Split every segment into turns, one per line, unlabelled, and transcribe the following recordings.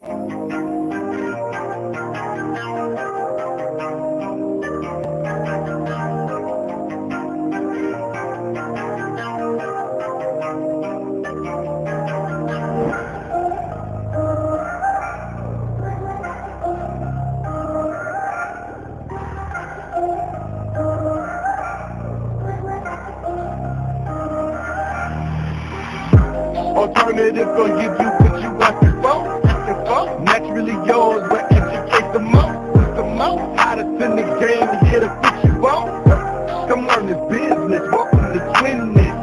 Alternative gonna give you what you asking for. Naturally yours, but educate the most. Hottest in the game, here to put you on. Come learn this business, welcome to Twinness.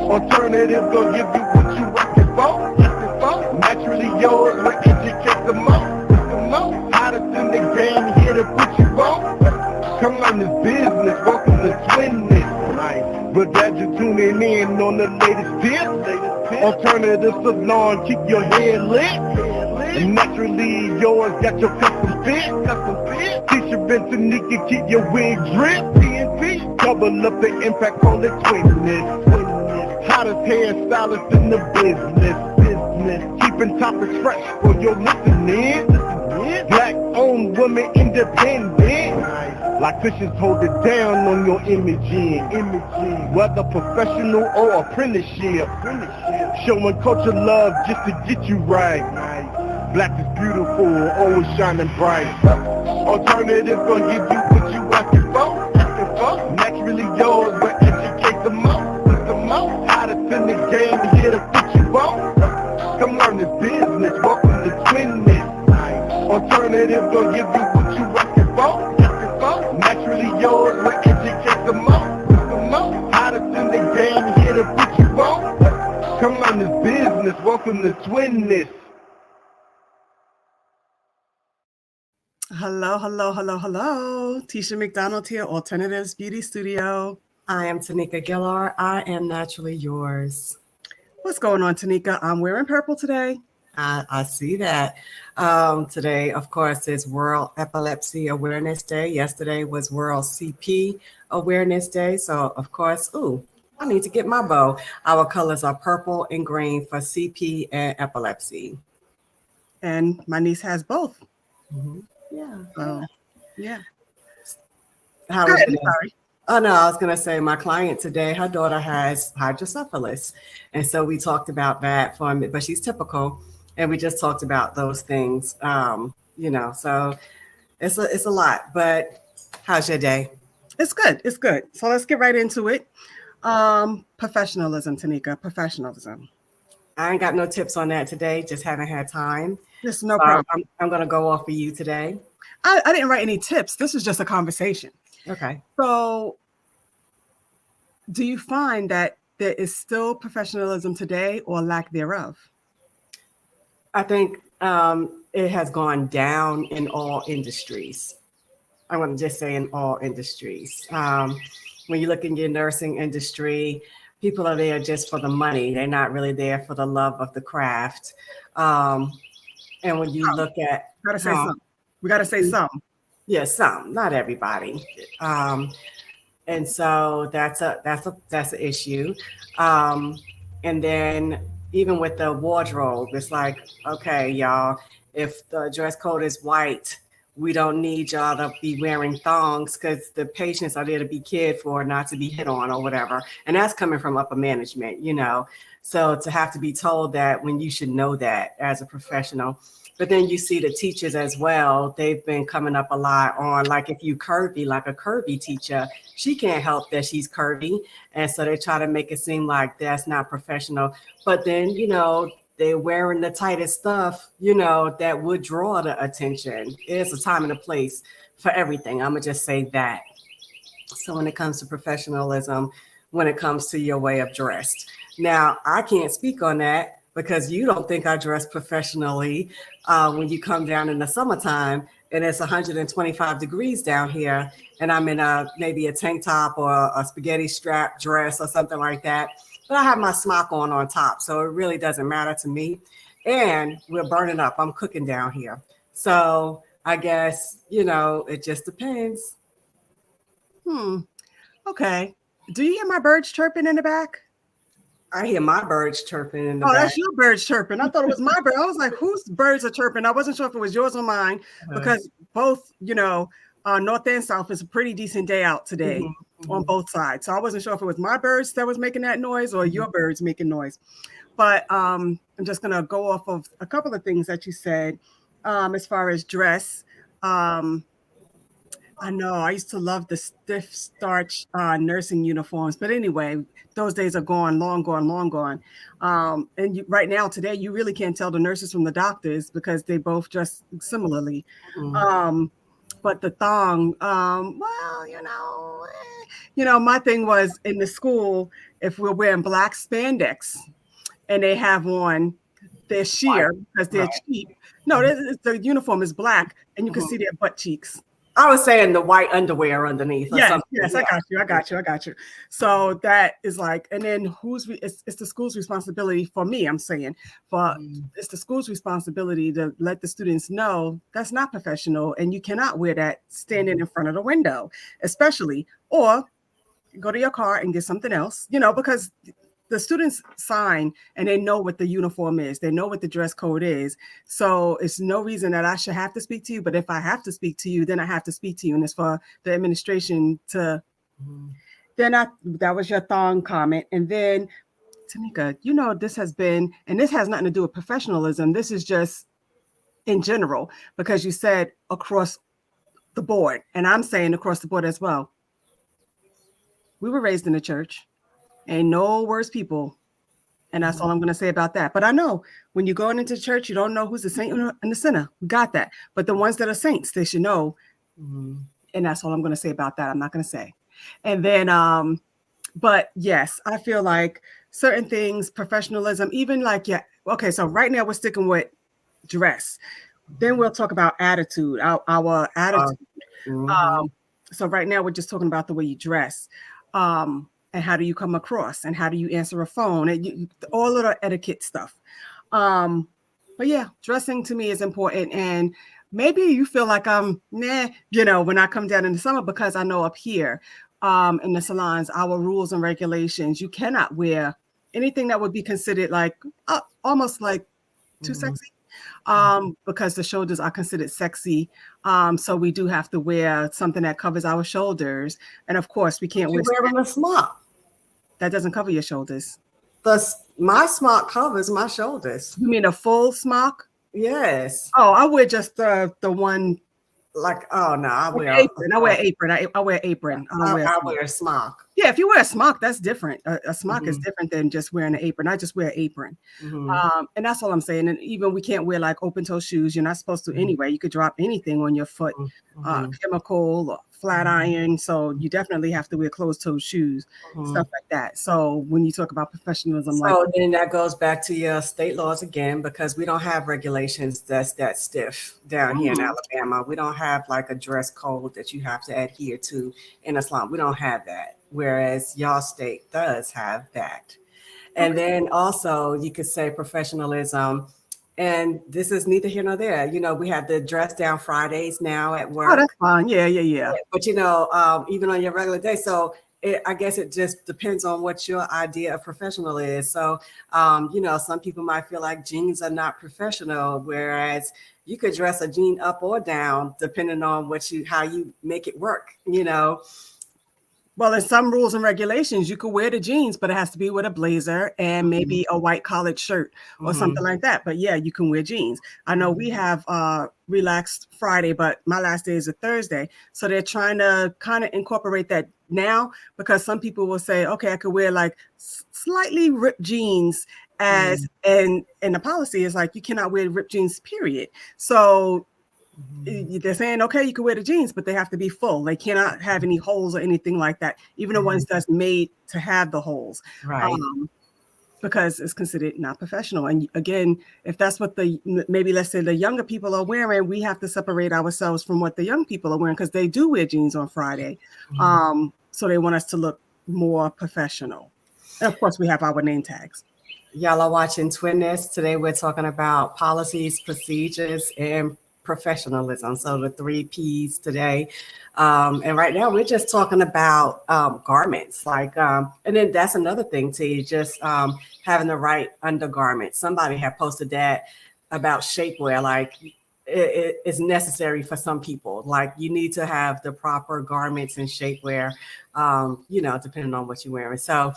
Alternative gonna give you what you asking for. Naturally yours, but educate the most. Hottest in the game, here to put you on. Come learn this business, welcome to Twinness. But glad you're tuning in on the latest tip. Alternative salon, keep your head lit. And naturally yours got your custom fit. Teacher Ben Tanika, keep your wig drip. TNT, double up the impact, call it Twinness. Hottest hairstylist in the business. Keeping topics fresh for your listening. Black owned, woman independent. Like fishes hold it down on your imaging. Whether professional or apprenticeship. Showing culture love just to get you right. Black is beautiful, always shining bright. Alternative gonna give you what you asking for. Naturally yours, but educate the most. Hottest in the game, here to put you on. Come learn this business, welcome to Twinness. Alternative gonna give you what you asking for. Naturally yours, but educate the most. Hottest in the game, here to put you on. Come learn this business, welcome to Twinness.
Hello. Tisha McDonald here, Alternatives Beauty Studio.
I am Tanika Gillar. I am naturally yours.
What's going on, Tanika? I'm wearing purple today.
I see that. Today, of course, is World Epilepsy Awareness Day. Yesterday was World CP Awareness Day. So, of course, I need to get my bow. Our colors are purple and green for CP and epilepsy.
And my niece has both.
Mm-hmm. Yeah.
Yeah.
Sorry. Oh, no, I was going to say my client today, her daughter has hydrocephalus. And so we talked about that for a minute, but she's typical. And we just talked about those things, so it's a lot. But how's your day?
It's good. So let's get right into it. Professionalism, Tanika, professionalism.
I ain't got no tips on that today. Just haven't had time.
There's no problem.
I'm going to go off of you today.
I didn't write any tips. This is just a conversation.
Okay.
So do you find that there is still professionalism today or lack thereof?
I think it has gone down in all industries. I want to just say in all industries. When you look in your nursing industry, people are there just for the money. They're not really there for the love of the craft. And when you look at,
we got to say some.
Yeah, some, not everybody. And so that's an issue. And then even with the wardrobe, it's like, okay, y'all, if the dress code is white, we don't need y'all to be wearing thongs because the patients are there to be cared for, not to be hit on or whatever. And that's coming from upper management, So to have to be told that when you should know that as a professional. But then you see the teachers as well. They've been coming up a lot on, like, if you curvy, like a curvy teacher, she can't help that she's curvy. And so they try to make it seem like that's not professional. But then, they're wearing the tightest stuff, that would draw the attention. There's a time and a place for everything. I'm going to just say that. So when it comes to professionalism, when it comes to your way of dress. Now, I can't speak on that because you don't think I dress professionally when you come down in the summertime and it's 125 degrees down here and I'm in maybe a tank top or a spaghetti strap dress or something like that. But I have my smock on top, so it really doesn't matter to me. And we're burning up. I'm cooking down here. So I guess, it just depends.
Okay. Do you hear my birds chirping in the back?
I hear my birds chirping in the
Oh,
back.
that's your birds chirping. I thought it was my bird. I was like, whose birds are chirping? I wasn't sure if it was yours or mine because both, north and south is a pretty decent day out today on both sides. So I wasn't sure if it was my birds that was making that noise or your birds making noise. But I'm just going to go off of a couple of things that you said as far as dress. I know I used to love the stiff starch nursing uniforms, but anyway, those days are gone, long gone, long gone. Right now, today, you really can't tell the nurses from the doctors because they both dress similarly. But the thong, well, my thing was in the school, if we're wearing black spandex and they have on their sheer because they're cheap. No, the uniform is black and you can see their butt cheeks.
I was saying the white underwear underneath. Or something.
Yes, I got you. So that is like, and then it's the school's responsibility for me. I'm saying, it's the school's responsibility to let the students know that's not professional, and you cannot wear that standing in front of the window, especially, or go to your car and get something else. Because the students sign and they know what the uniform is. They know what the dress code is. So it's no reason that I should have to speak to you. But if I have to speak to you, then I have to speak to you. And it's for the administration to, that was your thong comment. And then Tamika, this has been, and this has nothing to do with professionalism. This is just in general, because you said across the board, and I'm saying across the board as well. We were raised in the church. Ain't no worse people. And that's all I'm going to say about that. But I know when you're going into church, you don't know who's the saint and the sinner. We got that. But the ones that are saints, they should know. And that's all I'm going to say about that. I'm not going to say. And then, but yes, I feel like certain things, professionalism, even like, okay, so right now we're sticking with dress. Then we'll talk about attitude, our attitude. So right now we're just talking about the way you dress. And how do you come across and how do you answer a phone and all of the etiquette stuff. But yeah, dressing to me is important. And maybe you feel like I'm when I come down in the summer, because I know up here in the salons, our rules and regulations, you cannot wear anything that would be considered like almost like too sexy. Because the shoulders are considered sexy. So we do have to wear something that covers our shoulders. And of course we can't wear
a smock.
That doesn't cover your shoulders.
My smock covers my shoulders.
You mean a full smock?
Yes.
Oh, I wear just the one.
Like, oh no, I wear
apron. I wear apron. I wear apron.
I wear a smock.
Yeah, if you wear a smock, that's different. A smock is different than just wearing an apron. I just wear apron. And that's all I'm saying. And even we can't wear like open toe shoes. You're not supposed to anyway. You could drop anything on your foot, chemical or flat iron. So you definitely have to wear closed toe shoes, stuff like that. So when you talk about professionalism,
then that goes back to your state laws again, because we don't have regulations that's that stiff down here in Alabama. We don't have like a dress code that you have to adhere to in a salon. We don't have that. Whereas y'all state does have that. And then also you could say professionalism, and this is neither here nor there. We have the dress down Fridays now at work.
Oh, that's fine. Yeah.
But even on your regular day. So I guess it just depends on what your idea of professional is. So, some people might feel like jeans are not professional, whereas you could dress a jean up or down depending on how you make it work,
Well, in some rules and regulations, you could wear the jeans, but it has to be with a blazer and maybe a white collared shirt or something like that. But yeah, you can wear jeans. I know we have relaxed Friday, but my last day is a Thursday. So they're trying to kind of incorporate that now, because some people will say, okay, I could wear like slightly ripped jeans and the policy is like, you cannot wear ripped jeans, period. So they're saying, okay, you can wear the jeans, but they have to be full. They cannot have any holes or anything like that. Even the ones that's made to have the holes,
right?
Because it's considered not professional. And again, if that's what maybe let's say the younger people are wearing, we have to separate ourselves from what the young people are wearing, because they do wear jeans on Friday. So they want us to look more professional. And of course, we have our name tags.
Y'all are watching Twin Nest. Today we're talking about policies, procedures, and professionalism. So the 3 Ps today. And right now we're just talking about garments, like, and then that's another thing too, just having the right undergarment. Somebody had posted that about shapewear, like it's necessary for some people. Like you need to have the proper garments and shapewear, depending on what you're wearing. So,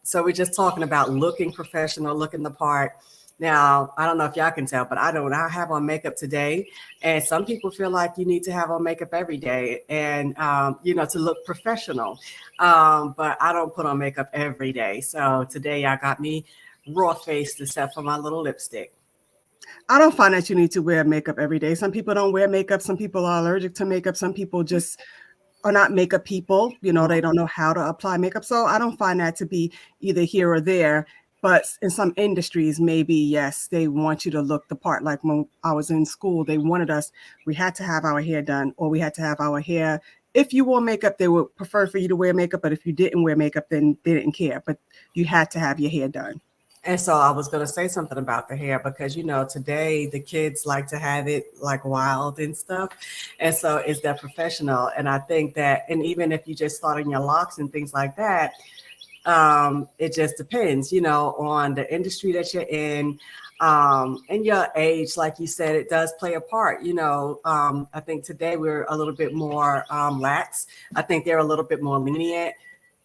so we're just talking about looking professional, looking the part. Now, I don't know if y'all can tell, but I don't. I have on makeup today, and some people feel like you need to have on makeup every day, and to look professional. But I don't put on makeup every day. So today, I got me raw faced except for my little lipstick.
I don't find that you need to wear makeup every day. Some people don't wear makeup. Some people are allergic to makeup. Some people just are not makeup people. They don't know how to apply makeup. So I don't find that to be either here or there. But in some industries, maybe, yes, they want you to look the part. Like when I was in school, they wanted us, we had to have our hair done, or we had to have our hair. If you wore makeup, they would prefer for you to wear makeup. But if you didn't wear makeup, then they didn't care. But you had to have your hair done.
And so I was going to say something about the hair because, today the kids like to have it like wild and stuff. And so it's that professional. And I think that, and even if you just start in your locks and things like that, it just depends, on the industry that you're in, and your age. Like you said, it does play a part. I think today we're a little bit more lax. I think they're a little bit more lenient,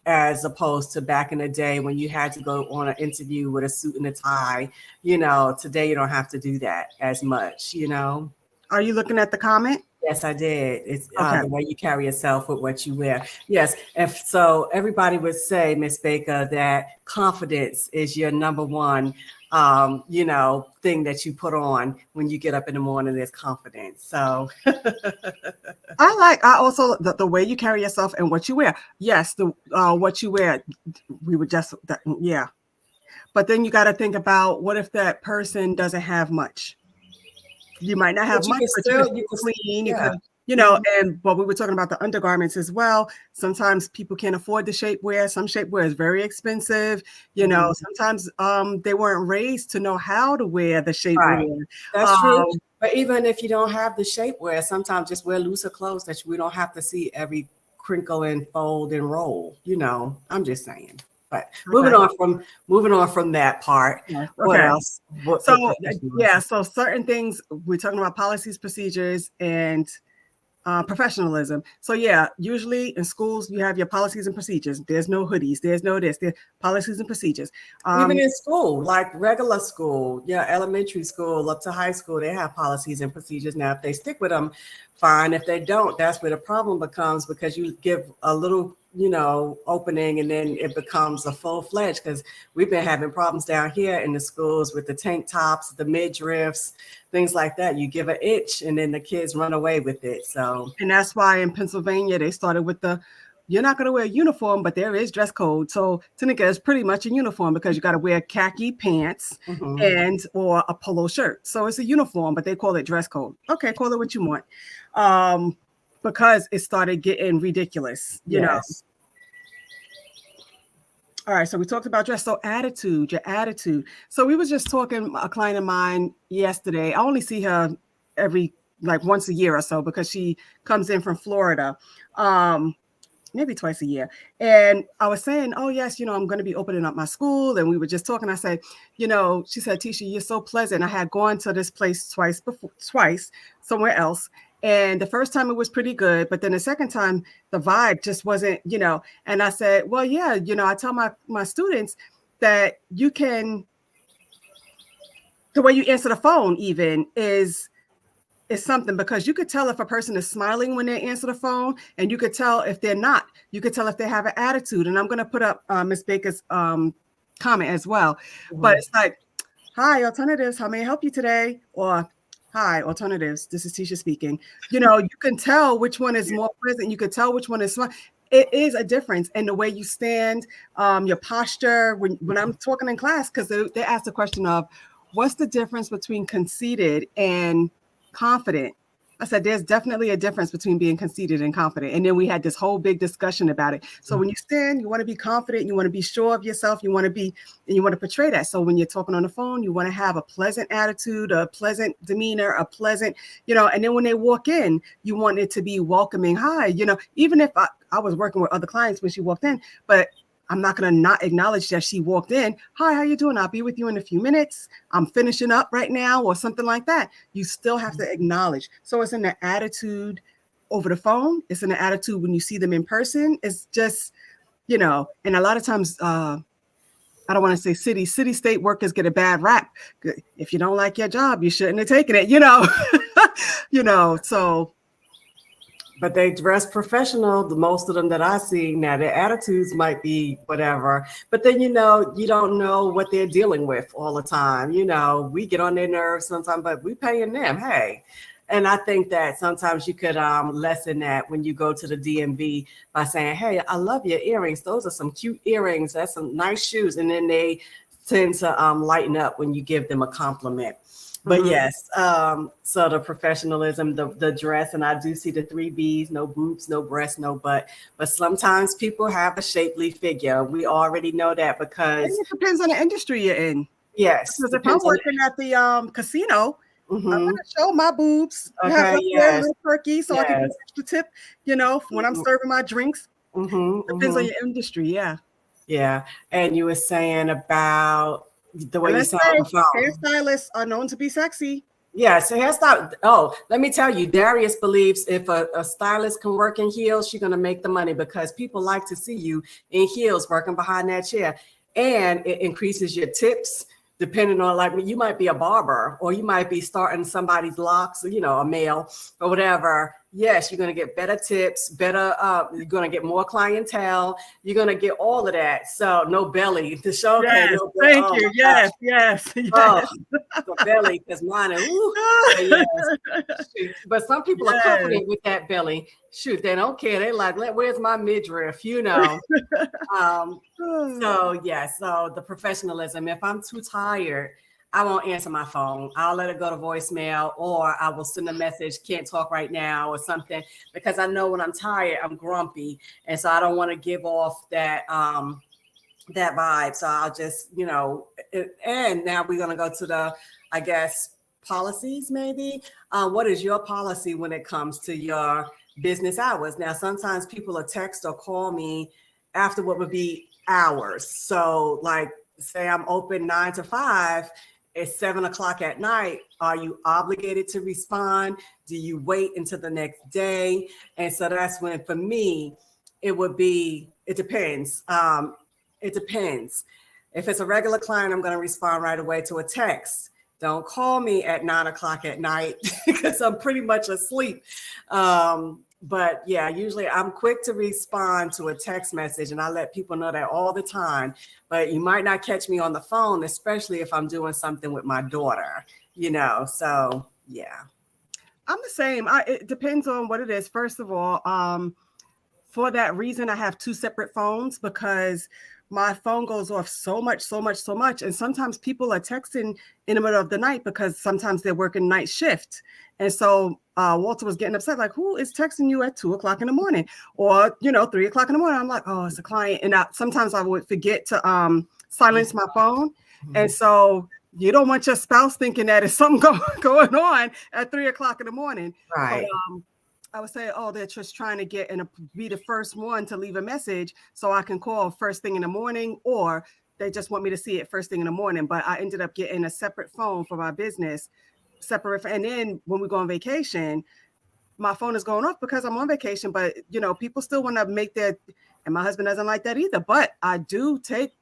as opposed to back in the day when you had to go on an interview with a suit and a tie. Today you don't have to do that as much.
Are you looking at the comment?
Yes, I did. It's
okay.
The way you carry yourself with what you wear. Yes. And so everybody would say, Miss Baker, that confidence is your number one, thing that you put on when you get up in the morning is confidence. So
I also the way you carry yourself and what you wear. Yes, the what you wear, we would just, yeah. But then you got to think about, what if that person doesn't have much? You might not have much, but you can clean.
Yeah.
You could, and but we were talking about the undergarments as well. Sometimes people can't afford the shapewear. Some shapewear is very expensive. Sometimes they weren't raised to know how to wear the shapewear.
Right. That's true. But even if you don't have the shapewear, sometimes just wear looser clothes that we don't have to see every crinkle and fold and roll. I'm just saying. But moving on from that part.
Okay.
What else?
So certain things, we're talking about policies, procedures, and professionalism. So usually in schools you have your policies and procedures. There's no hoodies. There's no this. There's policies and procedures.
Even in school, like regular school, elementary school up to high school, they have policies and procedures. Now, if they stick with them, fine. If they don't, that's where the problem becomes, because you give a little opening and then it becomes a full-fledged, because we've been having problems down here in the schools with the tank tops, the midriffs, things like that. You give an itch and then the kids run away with it. So,
and that's why in Pennsylvania they started with you're not going to wear a uniform, but there is dress code. So Tunica is pretty much a uniform, because you got to wear khaki pants and or a polo shirt. So it's a uniform, but they call it dress code. Okay, call it what you want. Because it started getting ridiculous, you know. All right, so we talked about dress. So your attitude. So we was just talking, a client of mine yesterday. I only see her every once a year or so, because she comes in from Florida, maybe twice a year. And I was saying, oh yes, I'm going to be opening up my school. And we were just talking. I said, she said, Tisha, you're so pleasant. I had gone to this place twice somewhere else. And the first time it was pretty good, but then the second time the vibe just wasn't, and I said, well, yeah, I tell my students that the way you answer the phone even is something, because you could tell if a person is smiling when they answer the phone, and you could tell if they're not. You could tell if they have an attitude. And I'm going to put up Ms. Baker's comment as well. But it's like, hi, Alternatives, how may I help you today? Or, hi, Alternatives, this is Tisha speaking. You can tell which one is more present. You could tell which one is smart. It is a difference in the way you stand, your posture. When I'm talking in class, because they asked the question of, what's the difference between conceited and confident? I said, there's definitely a difference between being conceited and confident. And then we had this whole big discussion about it. So when you stand, you want to be confident, you want to be sure of yourself, you want to be, and you want to portray that. So when you're talking on the phone, you want to have a pleasant attitude, a pleasant demeanor, a pleasant, and then when they walk in, you want it to be welcoming. Hi, even if I was working with other clients when she walked in, but I'm not going to not acknowledge that she walked in. Hi, how you doing? I'll be with you in a few minutes. I'm finishing up right now or something like that. You still have to acknowledge. So it's in the attitude over the phone. It's in the attitude when you see them in person. It's just, and a lot of times, I don't want to say city state workers get a bad rap. If you don't like your job, you shouldn't have taken it, so.
But they dress professional. The most of them that I see now, their attitudes might be whatever. But then, you don't know what they're dealing with all the time. We get on their nerves sometimes, but we paying them. Hey. And I think that sometimes you could lessen that when you go to the DMV by saying, hey, I love your earrings. Those are some cute earrings. That's some nice shoes. And then they tend to lighten up when you give them a compliment. But yes, so the professionalism, the dress, and I do see the 3 Bs, no boobs, no breasts, no butt. But sometimes people have a shapely figure. We already know that because
it depends on the industry you're in.
Yes.
Because if I'm working at the casino, I'm going to show my boobs. Have a little perky so I can get an extra tip, when I'm serving my drinks. Depends on your industry, yeah.
Yeah. And you were saying about the way you sound on the phone.
Hairstylists are known to be sexy.
Yeah, so hairstyle. Oh, let me tell you, Darius believes if a stylist can work in heels, she's gonna make the money because people like to see you in heels working behind that chair, and it increases your tips. Depending on, like, you might be a barber or you might be starting somebody's locks, a male or whatever. Yes, you're going to get better tips, you're going to get more clientele. You're going to get all of that. So no belly to show.
Yes,
no
thank you. Yes, yes.
Oh, the belly, because mine is, yes. But some people are confident with that belly. Shoot, they don't care. They like, where's my midriff, So the professionalism. If I'm too tired, I won't answer my phone. I'll let it go to voicemail, or I will send a message, can't talk right now or something, because I know when I'm tired, I'm grumpy. And so I don't want to give off that vibe. So I'll just, and now we're going to go to the, I guess, policies maybe. What is your policy when it comes to your business hours? Now, sometimes people will text or call me after what would be hours. So like, say I'm open 9 to 5, it's 7 o'clock at night. Are you obligated to respond? Do you wait until the next day? And so that's when, for me, it depends. It depends. If it's a regular client, I'm going to respond right away to a text. Don't call me at 9 o'clock at night because I'm pretty much asleep. But yeah, usually I'm quick to respond to a text message, and I let people know that all the time. But you might not catch me on the phone, especially if I'm doing something with my daughter, so yeah.
I'm the same. It depends on what it is. First of all, for that reason, I have 2 separate phones because my phone goes off so much. And sometimes people are texting in the middle of the night because sometimes they're working night shift. And so Walter was getting upset, like, who is texting you at 2 o'clock in the morning or, 3 o'clock in the morning? I'm like, oh, it's a client. And sometimes I would forget to silence my phone. And so you don't want your spouse thinking that it's something going on at 3 o'clock in the morning.
Right.
But, I would say, oh, they're just trying to get and be the first one to leave a message so I can call first thing in the morning, or they just want me to see it first thing in the morning. But I ended up getting a separate phone for my business, separate. And then when we go on vacation, my phone is going off because I'm on vacation. But, people still want to make and my husband doesn't like that either. But I do take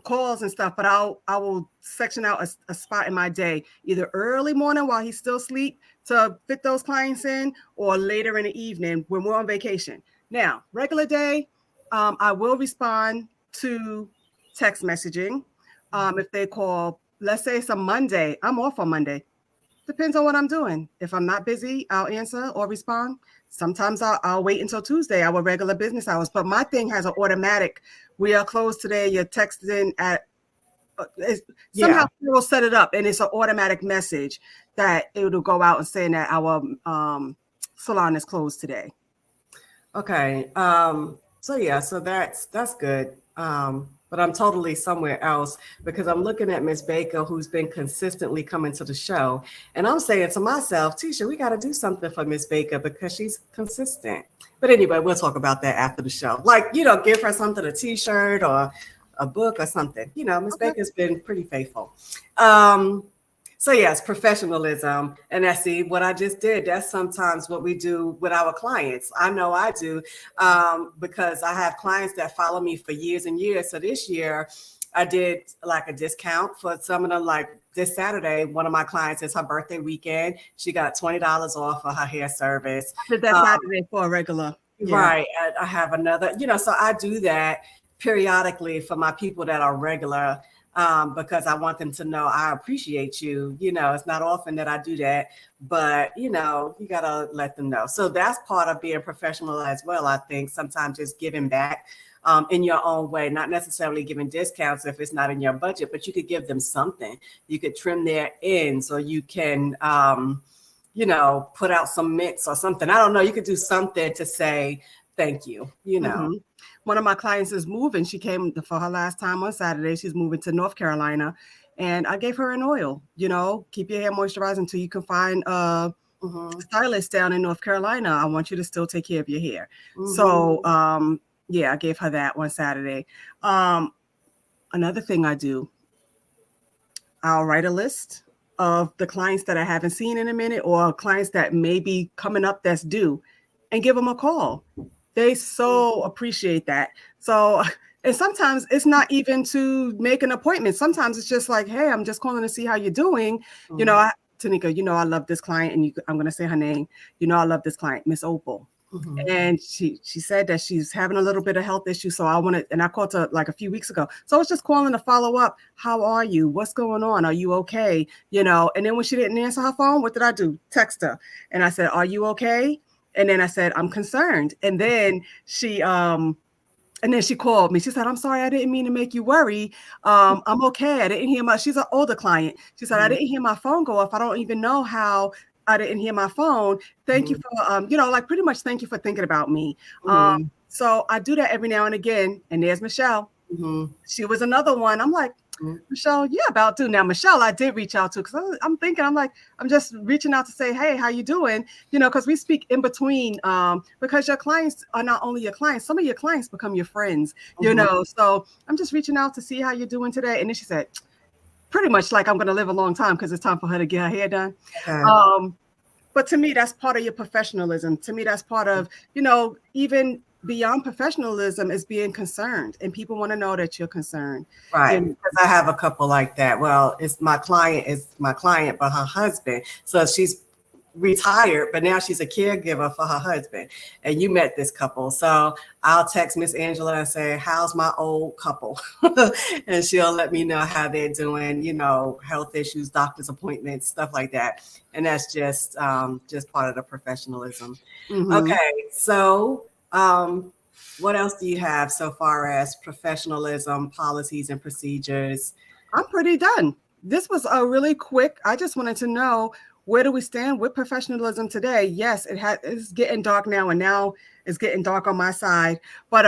calls and stuff, but I will section out a spot in my day, either early morning while he's still asleep to fit those clients in, or later in the evening when we're on vacation. Now, regular day, I will respond to text messaging. If they call, let's say it's a Monday, I'm off on Monday. Depends on what I'm doing. If I'm not busy, I'll answer or respond. Sometimes I'll wait until Tuesday, our regular business hours. But my thing has an automatic, we are closed today. You're texting at somehow we'll set it up, and it's an automatic message that it'll go out and saying that our salon is closed today.
Okay. So that's good. But I'm totally somewhere else because I'm looking at Miss Baker, who's been consistently coming to the show. And I'm saying to myself, Tisha, we got to do something for Miss Baker because she's consistent. But anyway, we'll talk about that after the show. Like, give her something, a T-shirt or a book or something. Miss Baker's been pretty faithful. So yes, professionalism. And that's what I just did. That's sometimes what we do with our clients. I know I do because I have clients that follow me for years and years. So this year I did like a discount for some of them. Like this Saturday, one of my clients, it's her birthday weekend. She got $20 off for her hair service.
I did that Saturday for a regular.
Right. I have another, so I do that periodically for my people that are regular. Because I want them to know I appreciate you. It's not often that I do that, but you got to let them know. So that's part of being professional as well. I think sometimes just giving back in your own way, not necessarily giving discounts if it's not in your budget, but you could give them something. You could trim their ends, or you can, put out some mints or something. I don't know. You could do something to say thank you,
Mm-hmm. One of my clients is moving. She came for her last time on Saturday. She's moving to North Carolina, and I gave her an oil. Keep your hair moisturized until you can find a stylist down in North Carolina. I want you to still take care of your hair. So, I gave her that one Saturday. Another thing I do, I'll write a list of the clients that I haven't seen in a minute, or clients that may be coming up that's due, and give them a call. They so appreciate that. So, and sometimes it's not even to make an appointment. Sometimes it's just like, hey, I'm just calling to see how you're doing. Tanika, I love this client, and I'm going to say her name. I love this client, Miss Opal. And she said that she's having a little bit of health issue. So I called her like a few weeks ago. So I was just calling to follow up. How are you? What's going on? Are you okay? And then when she didn't answer her phone, what did I do? Text her. And I said, are you okay? And then I said, I'm concerned. And then she called me. She said, I'm sorry, I didn't mean to make you worry. I'm okay. I didn't hear she's an older client. She said, I didn't hear my phone go off. I don't even know how I didn't hear my phone. Thank you for, pretty much thank you for thinking about me. So I do that every now and again. And there's Michelle. She was another one. I'm like, Michelle, yeah, about due. Now, Michelle, I did reach out to, because I'm just reaching out to say, hey, how you doing? Because we speak in between, because your clients are not only your clients, some of your clients become your friends, so I'm just reaching out to see how you're doing today. And then she said, pretty much like I'm going to live a long time because it's time for her to get her hair done. Okay. But to me, that's part of your professionalism. To me, that's part of, even beyond professionalism is being concerned, and people want to know that you're concerned.
Right. Because I have a couple like that. Well, it's my client, but her husband. So she's retired, but now she's a caregiver for her husband. And you met this couple. So I'll text Miss Angela and say, how's my old couple? And she'll let me know how they're doing, health issues, doctor's appointments, stuff like that. And that's just part of the professionalism. Okay. So what else do you have so far as professionalism, policies, and procedures?
I'm pretty done. This was a really quick. I just wanted to know, where do we stand with professionalism today? Yes, it's getting dark now, and now it's getting dark on my side. But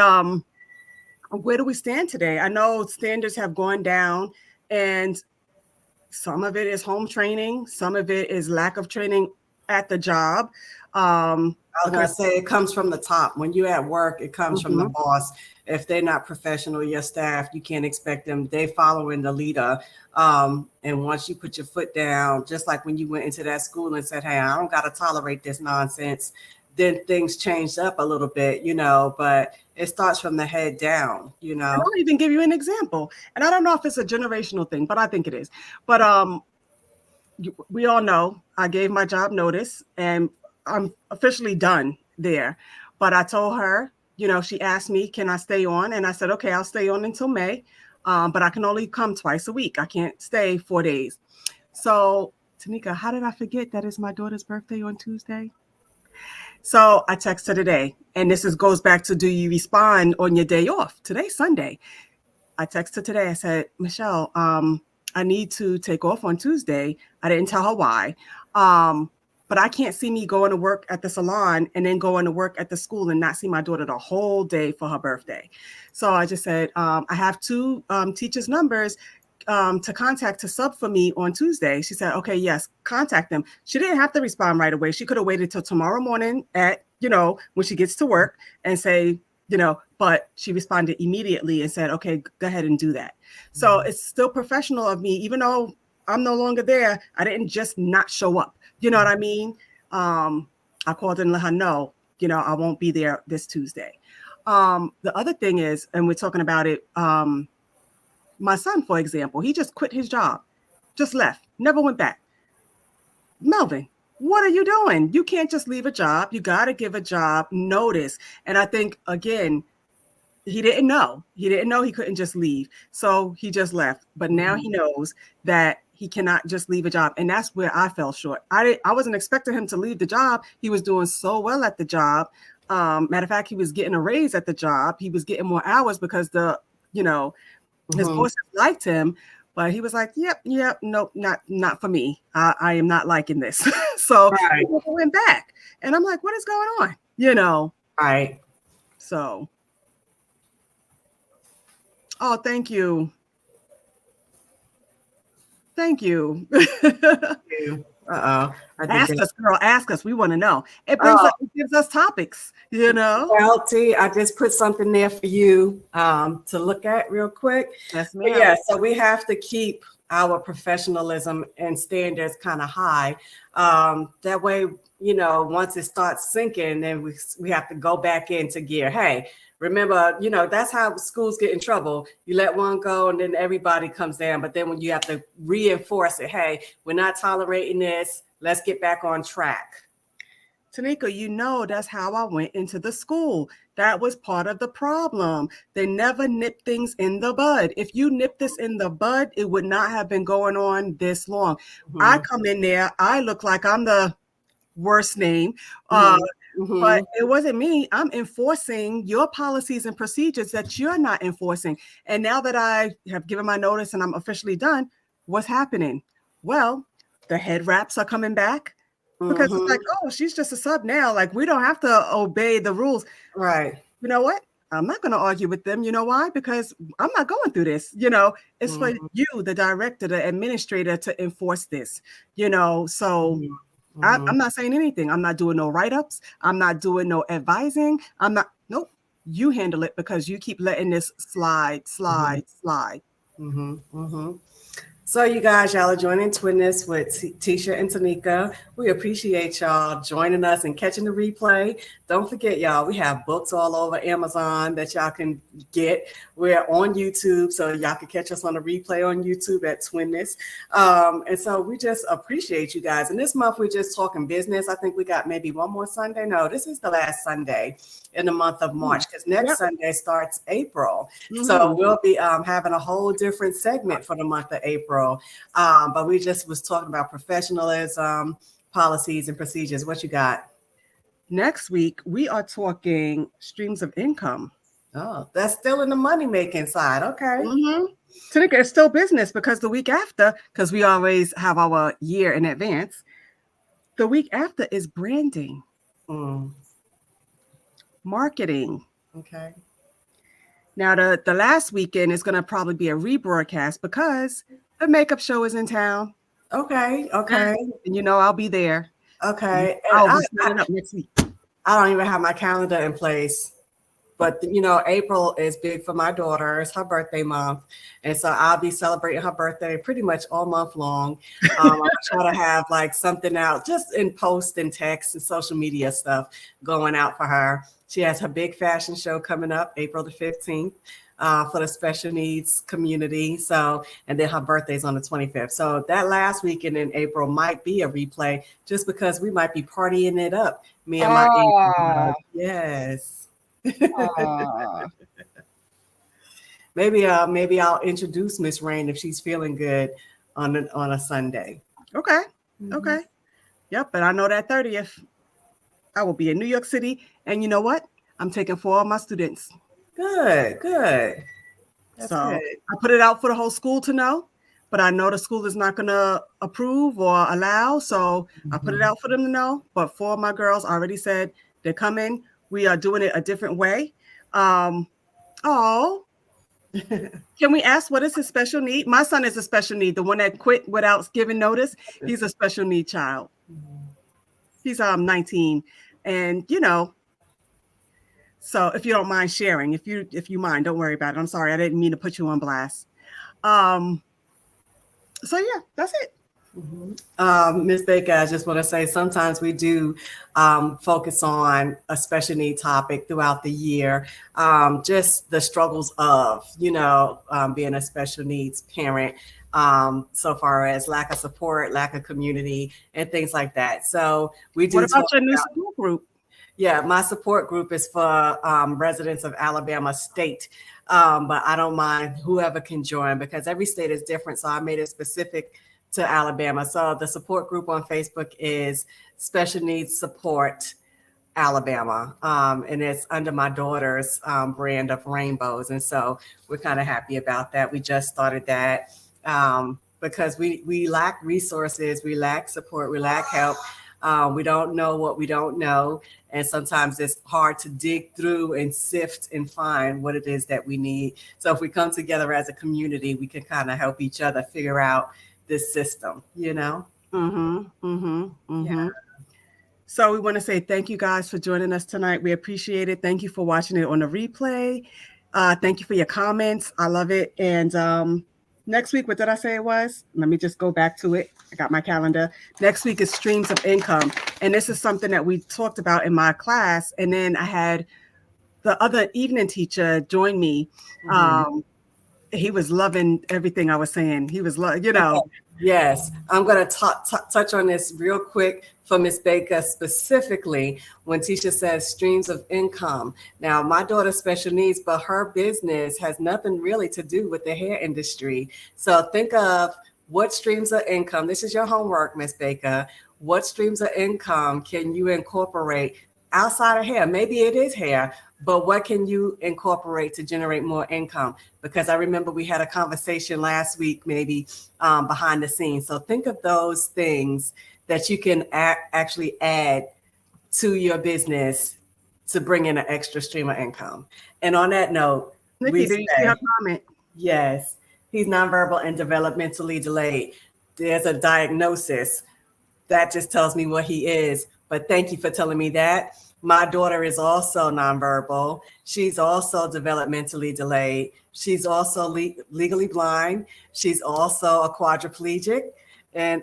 where do we stand today? I know standards have gone down, and some of it is home training. Some of it is lack of training at the job.
I was going to say it comes from the top. When you're at work, it comes from the boss. If they're not professional, your staff, you can't expect them. They following the leader. And once you put your foot down, just like when you went into that school and said, hey, I don't got to tolerate this nonsense, then things changed up a little bit, but it starts from the head down,
I'll even give you an example. And I don't know if it's a generational thing, but I think it is. But we all know I gave my job notice, and I'm officially done there. But I told her, she asked me, can I stay on? And I said, okay, I'll stay on until May. But I can only come twice a week. I can't stay 4 days. So, Tanika, how did I forget that it's my daughter's birthday on Tuesday? So I texted her today. And this goes back to, do you respond on your day off? Today's Sunday. I texted today. I said, Michelle, I need to take off on Tuesday. I didn't tell her why. But I can't see me going to work at the salon and then going to work at the school and not see my daughter the whole day for her birthday. So I just said, I have two teachers' numbers to contact to sub for me on Tuesday. She said, okay, yes, contact them. She didn't have to respond right away. She could have waited till tomorrow morning at, when she gets to work and say, but she responded immediately and said, okay, go ahead and do that. So it's still professional of me, even though I'm no longer there. I didn't just not show up. You know what I mean? I called and let her know, I won't be there this Tuesday. The other thing is, and we're talking about it, my son, for example, he just quit his job, just left, never went back. Melvin, what are you doing? You can't just leave a job. You got to give a job notice. And I think, again, he didn't know. He didn't know he couldn't just leave. So he just left. But now he knows that he cannot just leave a job. And that's where I fell short. I wasn't expecting him to leave the job. He was doing so well at the job. Matter of fact, he was getting a raise at the job. He was getting more hours because his bosses liked him. But he was like, yep, nope, not for me. I am not liking this. So he went back. And I'm like, what is going on?
Right.
So. Oh, thank you. Thank you. Ask us, girl. Ask us. We want to know. It gives us topics,
Well, T, I just put something there for you to look at real quick.
Yes, ma'am.
Yeah, so we have to keep our professionalism and standards kind of high. That way, once it starts sinking, then we have to go back into gear. Hey, remember, that's how schools get in trouble. You let one go and then everybody comes down. But then when you have to reinforce it, hey, we're not tolerating this. Let's get back on track.
Tanika, that's how I went into the school. That was part of the problem. They never nip things in the bud. If you nip this in the bud, it would not have been going on this long. I come in there, I look like I'm the worst name. But it wasn't me. I'm enforcing your policies and procedures that you're not enforcing. And now that I have given my notice and I'm officially done, what's happening? Well, the head wraps are coming back because it's like, oh, she's just a sub now. Like, we don't have to obey the rules.
Right.
You know what? I'm not going to argue with them. You know why? Because I'm not going through this. It's for you, the director, the administrator, to enforce this, so I'm not saying anything. I'm not doing no write-ups. I'm not doing no advising. Nope. You handle it because you keep letting this slide.
So you guys, y'all are joining Twitness with Tisha and Tanika. We appreciate y'all joining us and catching the replay. Don't forget, y'all, we have books all over Amazon that y'all can get. We're on YouTube, so y'all can catch us on the replay on YouTube at Twitness. And so we just appreciate you guys. And this month, we're just talking business. I think we got maybe one more Sunday. No, this is the last Sunday in the month of March, because next Sunday starts April. So we'll be having a whole different segment for the month of April. But we just was talking about professionalism, policies, and procedures. What you got?
Next week, we are talking streams of income.
Oh, that's still in the money-making side. Okay.
Tanika, it's still business because the week after, because we always have our year in advance, the week after is branding. Marketing.
Okay.
Now, the last weekend is going to probably be a rebroadcast because the makeup show is in town.
Okay.
And I'll be there.
Okay.
I'll be signing up next week.
I don't even have my calendar in place. But, April is big for my daughter. It's her birthday month. And so I'll be celebrating her birthday pretty much all month long. I'll try to have like something out just in post and text and social media stuff going out for her. She has her big fashion show coming up April the 15th for the special needs community. So, and then her birthday's on the 25th. So that last weekend in April might be a replay just because we might be partying it up. Me and my yes. Maybe I'll introduce Miss Rain if she's feeling good on a Sunday.
Okay. Yep, but I know that 30th I will be in New York City, and you know what? I'm taking 4 of my students.
Good. That's
So
good.
I put it out for the whole school to know, but I know the school is not going to approve or allow. So I put it
Mhm.
out for them to know. But 4 of my girls already said they're coming. We are doing it a different way. Oh, can we ask what is his special need? My son is a special need. The one that quit without giving notice. He's a special need child. He's 19, and so if you don't mind sharing, if you mind, don't worry about it. I'm sorry, I didn't mean to put you on blast. Um, so yeah, that's it.
Ms. Baker, I just want to say sometimes we do focus on a special need topic throughout the year, just the struggles of, being a special needs parent, so far as lack of support, lack of community, and things like that. So we do
What about
talk
your new
about,
school group?
yeah, my support group is for residents of Alabama State. But I don't mind whoever can join because every state is different. So I made it specific to Alabama. So the support group on Facebook is Special Needs Support Alabama. And it's under my daughter's brand of rainbows. And so we're kind of happy about that. We just started that because we lack resources, we lack support, we lack help. We don't know what we don't know. And sometimes it's hard to dig through and sift and find what it is that we need. So if we come together as a community, we can kind of help each other figure out this system,
Yeah. So we want to say thank you guys for joining us tonight. We appreciate it. Thank you for watching it on the replay. Thank you for your comments. I love it. And next week, what did I say it was? Let me just go back to it. I got my calendar. Next week is streams of income. And this is something that we talked about in my class. And then I had the other evening teacher join me. He was loving everything I was saying. He was,
Yes, I'm going to touch on this real quick for Ms. Baker specifically when Tisha says streams of income. Now, my daughter's special needs, but her business has nothing really to do with the hair industry. So think of what streams of income, this is your homework, Ms. Baker, what streams of income can you incorporate outside of hair? Maybe it is hair, but what can you incorporate to generate more income? Because I remember we had a conversation last week, maybe behind the scenes. So think of those things that you can actually add to your business to bring in an extra stream of income. And on that note,
Nikki, did you see her comment?
Yes, he's nonverbal and developmentally delayed. There's a diagnosis. That just tells me what he is. But thank you for telling me that. My daughter is also nonverbal. She's also developmentally delayed. She's also legally blind. She's also a quadriplegic. And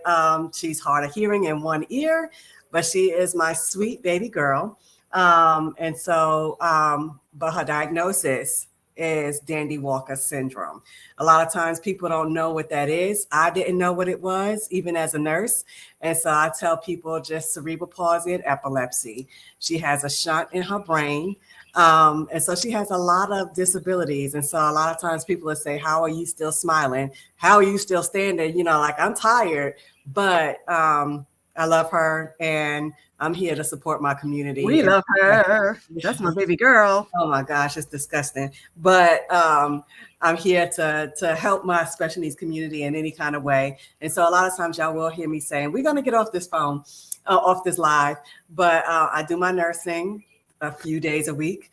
she's hard of hearing in one ear. But she is my sweet baby girl. But her diagnosis is Dandy Walker syndrome. A lot of times people don't know what that is. I didn't know what it was, even as a nurse. And so I tell people just cerebral palsy and epilepsy. She has a shunt in her brain. And so she has a lot of disabilities. And so a lot of times people will say, how are you still smiling? How are you still standing? Like I'm tired, but I love her and I'm here to support my community.
We love her. That's my baby girl.
Oh my gosh, it's disgusting. But I'm here to help my special needs community in any kind of way. And so a lot of times y'all will hear me saying, we're going to get off this phone, off this live. But I do my nursing a few days a week.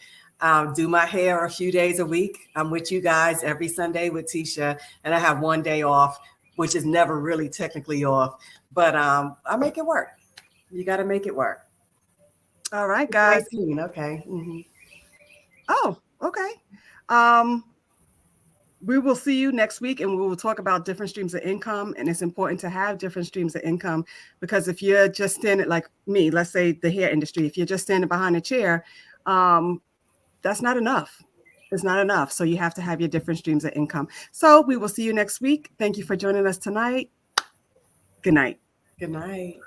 Do my hair a few days a week. I'm with you guys every Sunday with Tisha. And I have one day off, which is never really technically off. But I make it work. You got to make it work.
All right, guys.
19, okay. Mm-hmm.
Oh, okay. We will see you next week and we will talk about different streams of income. And it's important to have different streams of income because if you're just standing like me, let's say the hair industry, if you're just standing behind a chair, that's not enough. It's not enough. So you have to have your different streams of income. So we will see you next week. Thank you for joining us tonight. Good night.
Good night.